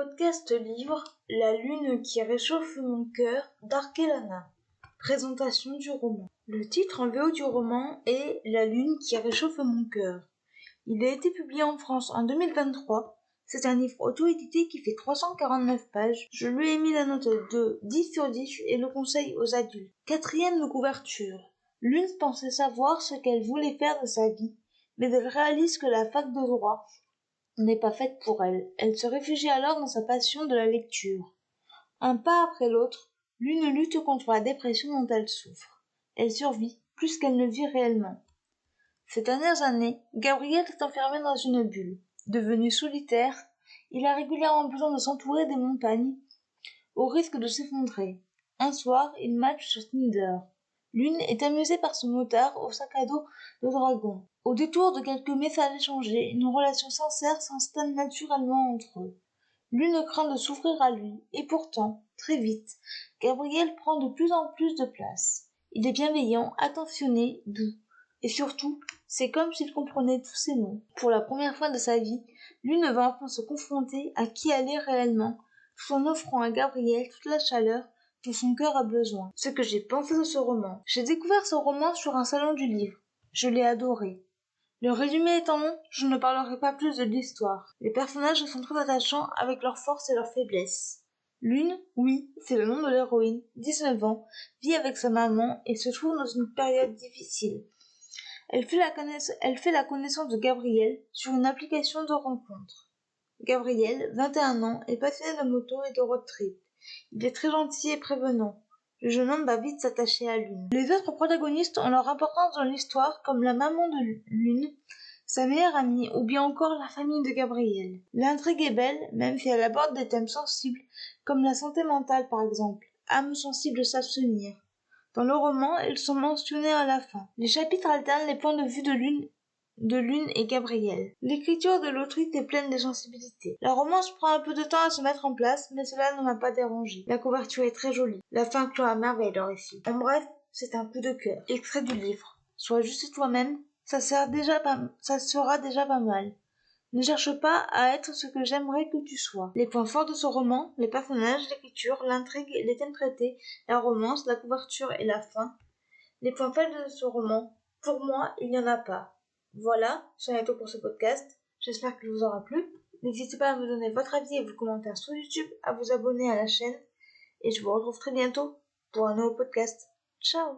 Podcast livre La lune qui réchauffe mon cœur d'Arkelana. Présentation du roman. Le titre en VO du roman est La lune qui réchauffe mon cœur. Il a été publié en France en 2023. C'est un livre auto-édité qui fait 349 pages. Je lui ai mis la note de 10 sur 10 et le conseille aux adultes. Quatrième de couverture. Lune pensait savoir ce qu'elle voulait faire de sa vie, mais elle réalise que la fac de droit n'est pas faite pour elle. Elle se réfugie alors dans sa passion de la lecture. Un pas après l'autre, Lune lutte contre la dépression dont elle souffre. Elle survit plus qu'elle ne vit réellement. Ces dernières années, Gabriel est enfermé dans une bulle. Devenu solitaire, il a régulièrement besoin de s'entourer des montagnes, au risque de s'effondrer. Un soir, il match sur Tinder. Lune est amusée par ce motard au sac à dos de dragon. Au détour de quelques messages échangés, une relation sincère s'installe naturellement entre eux. Lune craint de s'ouvrir à lui, et pourtant, très vite, Gabriel prend de plus en plus de place. Il est bienveillant, attentionné, doux. Et surtout, c'est comme s'il comprenait tous ses mots. Pour la première fois de sa vie, Lune va enfin se confronter à qui elle est réellement, tout en offrant à Gabriel toute la chaleur dont son cœur a besoin. Ce que j'ai pensé de ce roman. J'ai découvert ce roman sur un salon du livre. Je l'ai adoré. Le résumé étant long, je ne parlerai pas plus de l'histoire. Les personnages sont très attachants avec leurs forces et leurs faiblesses. Lune, oui, c'est le nom de l'héroïne, 19 ans, vit avec sa maman et se trouve dans une période difficile. Elle fait la connaissance de Gabriel sur une application de rencontre. Gabriel, 21 ans, est passionné de moto et de road trip. Il est très gentil et prévenant. Le jeune homme va vite s'attacher à Lune. Les autres protagonistes ont leur importance dans l'histoire, comme la maman de Lune, sa meilleure amie ou bien encore la famille de Gabriel. L'intrigue est belle, même si elle aborde des thèmes sensibles, comme la santé mentale par exemple. Âmes sensibles savent s'unir. Dans le roman, ils sont mentionnés à la fin. Les chapitres alternent les points de vue de Lune et Gabriel. L'écriture de l'autrice est pleine de sensibilité. La romance prend un peu de temps à se mettre en place, mais cela ne m'a pas dérangé. La couverture est très jolie. La fin clôt à merveille le récit. En bref, c'est un coup de cœur. Extrait du livre. Sois juste toi-même, ça sera déjà pas mal. Ne cherche pas à être ce que j'aimerais que tu sois. Les points forts de ce roman, les personnages, l'écriture, l'intrigue, les thèmes traités, la romance, la couverture et la fin. Les points faibles de ce roman, pour moi, il n'y en a pas. Voilà, c'en est tout pour ce podcast. J'espère qu'il vous aura plu. N'hésitez pas à me donner votre avis et vos commentaires sur YouTube, à vous abonner à la chaîne. Et je vous retrouve très bientôt pour un nouveau podcast. Ciao!